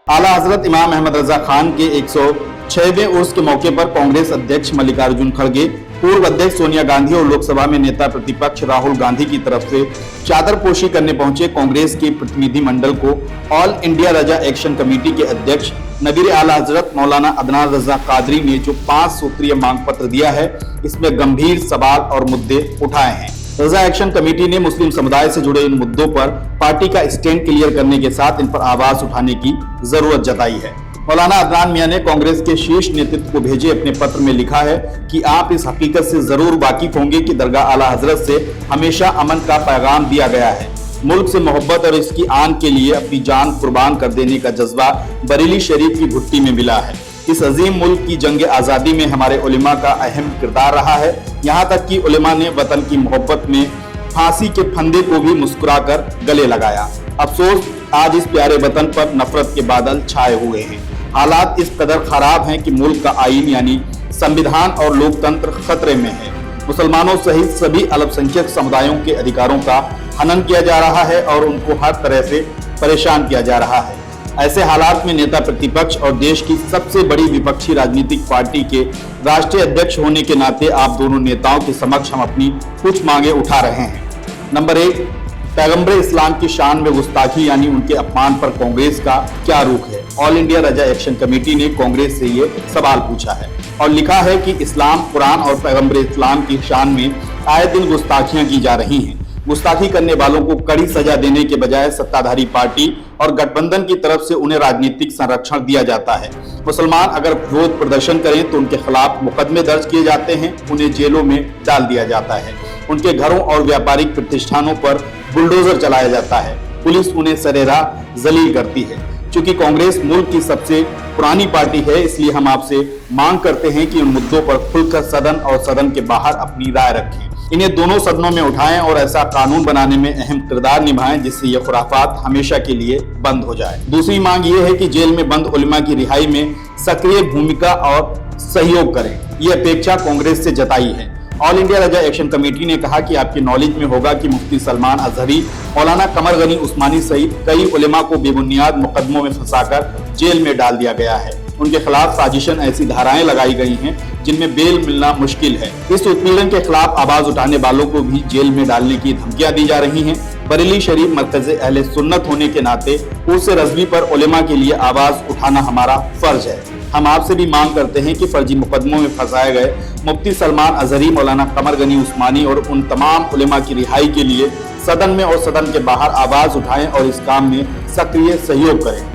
आला हजरत इमाम अहमद रजा खान के 106वें उर्स के मौके पर कांग्रेस अध्यक्ष मल्लिकार्जुन खड़गे, पूर्व अध्यक्ष सोनिया गांधी और लोकसभा में नेता प्रतिपक्ष राहुल गांधी की तरफ से चादरपोशी करने पहुंचे कांग्रेस के प्रतिनिधि मंडल को ऑल इंडिया रजा एक्शन कमेटी के अध्यक्ष नबीर आला हजरत मौलाना अदनान रजा कादरी ने जो 5 सूत्रीय मांग पत्र दिया है, इसमें गंभीर सवाल और मुद्दे उठाए हैं। रजा एक्शन कमेटी ने मुस्लिम समुदाय से जुड़े इन मुद्दों पर पार्टी का स्टैंड क्लियर करने के साथ इन पर आवाज उठाने की जरूरत जताई है। मौलाना अदनान मियां ने कांग्रेस के शीर्ष नेतृत्व को भेजे अपने पत्र में लिखा है कि आप इस हकीकत से जरूर वाकिफ होंगे कि दरगाह आला हजरत से हमेशा अमन का पैगाम दिया गया है। मुल्क से मोहब्बत और इसकी आन के लिए अपनी जान कुर्बान कर देने का जज्बा बरेली शरीफ की भुट्टी में मिला है। इस अजीम मुल्क की जंग आज़ादी में हमारे उलेमा का अहम किरदार रहा है। यहाँ तक कि उलेमा ने वतन की मोहब्बत में फांसी के फंदे को भी मुस्कुराकर गले लगाया। अफसोस आज इस प्यारे वतन पर नफरत के बादल छाए हुए हैं। हालात इस कदर खराब हैं कि मुल्क का आईन यानी संविधान और लोकतंत्र खतरे में है। मुसलमानों सहित सभी अल्पसंख्यक समुदायों के अधिकारों का हनन किया जा रहा है और उनको हर तरह से परेशान किया जा रहा है। ऐसे हालात में नेता प्रतिपक्ष और देश की सबसे बड़ी विपक्षी राजनीतिक पार्टी के राष्ट्रीय अध्यक्ष होने के नाते आप दोनों नेताओं के समक्ष हम अपनी कुछ मांगे उठा रहे हैं। नंबर 1, पैगंबर इस्लाम की शान में गुस्ताखी यानी उनके अपमान पर कांग्रेस का क्या रुख है। ऑल इंडिया रजा एक्शन कमेटी ने कांग्रेस से ये सवाल पूछा है और लिखा है कि इस्लाम, कुरान और पैगंबर इस्लाम की शान में आए दिन गुस्ताखियां की जा रही हैं। गुस्ताखी करने वालों को कड़ी सजा देने के बजाय सत्ताधारी पार्टी और गठबंधन की तरफ से उन्हें राजनीतिक संरक्षण दिया जाता है। मुसलमान अगर विरोध प्रदर्शन करें तो उनके खिलाफ मुकदमे दर्ज किए जाते हैं, उन्हें जेलों में डाल दिया जाता है, उनके घरों और व्यापारिक प्रतिष्ठानों पर बुलडोजर चलाया जाता है, पुलिस उन्हें सरेराह जलील करती है। चूंकि कांग्रेस मुल्क की सबसे पुरानी पार्टी है, इसलिए हम आपसे मांग करते हैं कि उन मुद्दों पर खुलकर सदन और सदन के बाहर अपनी राय रखें। इन्हें दोनों सदनों में उठाएं और ऐसा कानून बनाने में अहम किरदार निभाएं जिससे ये खुराफात हमेशा के लिए बंद हो जाए। दूसरी मांग ये है कि जेल में बंद उलेमा की रिहाई में सक्रिय भूमिका और सहयोग करें। ये अपेक्षा कांग्रेस से जताई है। ऑल इंडिया रजा एक्शन कमेटी ने कहा कि आपके नॉलेज में होगा कि मुफ्ती सलमान अजहरी, मौलाना कमर गनी उस्मानी सहित कई उलेमा को बेबुनियाद मुकदमों में फंसाकर जेल में डाल दिया गया है। उनके खिलाफ साजिशन ऐसी धाराएं लगाई गई हैं जिनमें बेल मिलना मुश्किल है। इस उत्पीड़न के खिलाफ आवाज उठाने वालों को भी जेल में डालने की धमकियां दी जा रही हैं। बरेली शरीफ मरकज़े अहले सुन्नत होने के नाते उर्स रज़वी पर उलेमा के लिए आवाज उठाना हमारा फर्ज है। हम आपसे भी मांग करते हैं कि फर्जी मुकदमों में फंसाए गए मुफ्ती सलमान अजहरी, मौलाना कमर गनी उस्मानी और उन तमाम उलेमा की रिहाई के लिए सदन में और सदन के बाहर आवाज उठाएं और इस काम में सक्रिय सहयोग करें।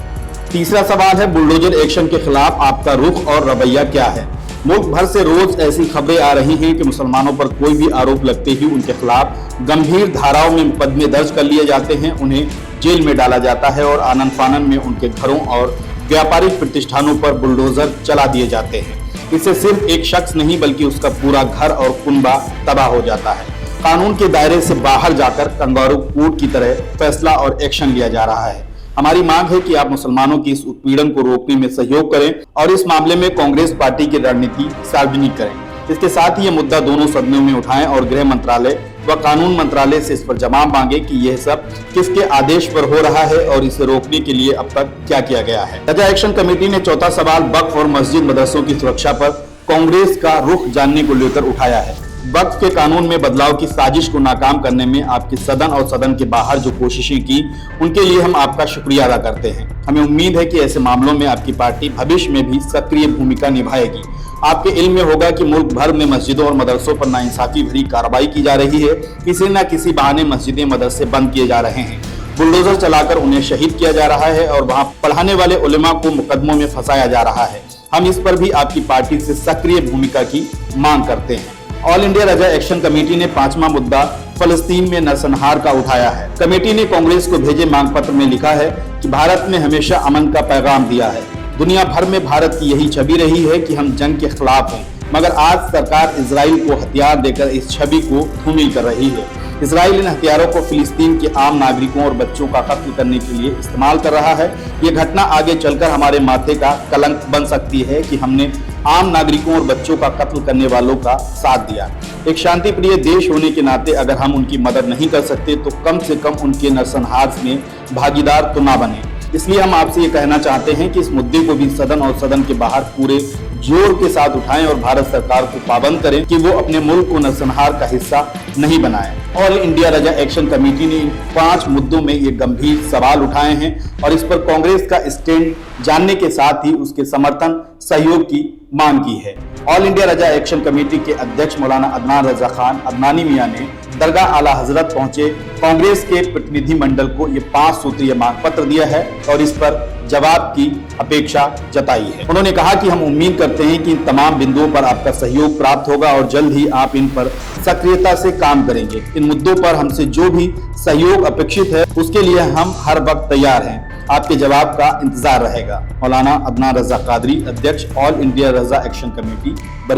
तीसरा सवाल है, बुलडोजर एक्शन के खिलाफ आपका रुख और रवैया क्या है। मुल्क भर से रोज ऐसी खबरें आ रही हैं कि मुसलमानों पर कोई भी आरोप लगते ही उनके खिलाफ गंभीर धाराओं में मुकदमे दर्ज कर लिए जाते हैं, उन्हें जेल में डाला जाता है और आनन फानन में उनके घरों और व्यापारिक प्रतिष्ठानों पर बुलडोजर चला दिए जाते हैं। इससे सिर्फ एक शख्स नहीं बल्कि उसका पूरा घर और कुनबा तबाह हो जाता है। कानून के दायरे से बाहर जाकर कंगारू कोर्ट की तरह फैसला और एक्शन लिया जा रहा है। हमारी मांग है कि आप मुसलमानों की इस उत्पीड़न को रोकने में सहयोग करें और इस मामले में कांग्रेस पार्टी की रणनीति सार्वजनिक करें। इसके साथ ही ये मुद्दा दोनों सदनों में उठाएं और गृह मंत्रालय व कानून मंत्रालय से इस पर जवाब मांगे कि यह सब किसके आदेश पर हो रहा है और इसे रोकने के लिए अब तक क्या किया गया है। रजा एक्शन कमेटी ने चौथा सवाल वक्फ और मस्जिद मदरसों की सुरक्षा पर कांग्रेस का रुख जानने को लेकर उठाया है। वक्फ के कानून में बदलाव की साजिश को नाकाम करने में आपके सदन और सदन के बाहर जो कोशिशें की, उनके लिए हम आपका शुक्रिया अदा करते हैं। हमें उम्मीद है कि ऐसे मामलों में आपकी पार्टी भविष्य में भी सक्रिय भूमिका निभाएगी। आपके इल्म में होगा कि मुल्क भर में मस्जिदों और मदरसों पर नाइंसाफी भरी कार्रवाई की जा रही है। किसी न किसी बहाने मस्जिदें मदरसे बंद किए जा रहे हैं, बुलडोजर चलाकर उन्हें शहीद किया जा रहा है और वहां पढ़ाने वाले उलेमा को मुकदमों में फंसाया जा रहा है। हम इस पर भी आपकी पार्टी से सक्रिय भूमिका की मांग करते हैं। ऑल इंडिया रजा एक्शन कमेटी ने 5वां मुद्दा फलस्तीन में नरसंहार का उठाया है। कमेटी ने कांग्रेस को भेजे मांग पत्र में लिखा है कि भारत ने हमेशा अमन का पैगाम दिया है। दुनिया भर में भारत की यही छवि रही है कि हम जंग के खिलाफ हैं, मगर आज सरकार इजराइल को हथियार देकर इस छवि को धूमिल कर रही है। इजराइल इन हथियारों को फिलिस्तीन के आम नागरिकों और बच्चों का कत्ल करने के लिए इस्तेमाल कर रहा है। ये घटना आगे चलकर हमारे माथे का कलंक बन सकती है कि हमने आम नागरिकों और बच्चों का कत्ल करने वालों का साथ दिया। एक शांति प्रिय देश होने के नाते अगर हम उनकी मदद नहीं कर सकते तो कम से कम उनके नरसंहार में भागीदार तो ना बने। इसलिए हम आपसे ये कहना चाहते हैं कि इस मुद्दे को भी सदन और सदन के बाहर पूरे जोर के साथ उठाएं और भारत सरकार को पाबंद करें कि वो अपने मुल्क को नरसंहार का हिस्सा नहीं बनाए। ऑल इंडिया रजा एक्शन कमेटी ने 5 मुद्दों में ये गंभीर सवाल उठाए हैं और इस पर कांग्रेस का स्टैंड जानने के साथ ही उसके समर्थन सहयोग की मांग की है। ऑल इंडिया रजा एक्शन कमेटी के अध्यक्ष मौलाना अदनान रजा खान अदनानी मियां ने दरगाह आला हजरत पहुंचे कांग्रेस के प्रतिनिधि मंडल को ये 5 सूत्रीय मांग पत्र दिया है और इस पर जवाब की अपेक्षा जताई है। उन्होंने कहा कि हम उम्मीद करते हैं कि इन तमाम बिंदुओं पर आपका सहयोग प्राप्त होगा और जल्द ही आप इन पर सक्रियता से काम करेंगे। इन मुद्दों पर हमसे जो भी सहयोग अपेक्षित है उसके लिए हम हर वक्त तैयार हैं। आपके जवाब का इंतजार रहेगा। मौलाना अदनान रजा कादरी, अध्यक्ष ऑल इंडिया रजा एक्शन कमेटी।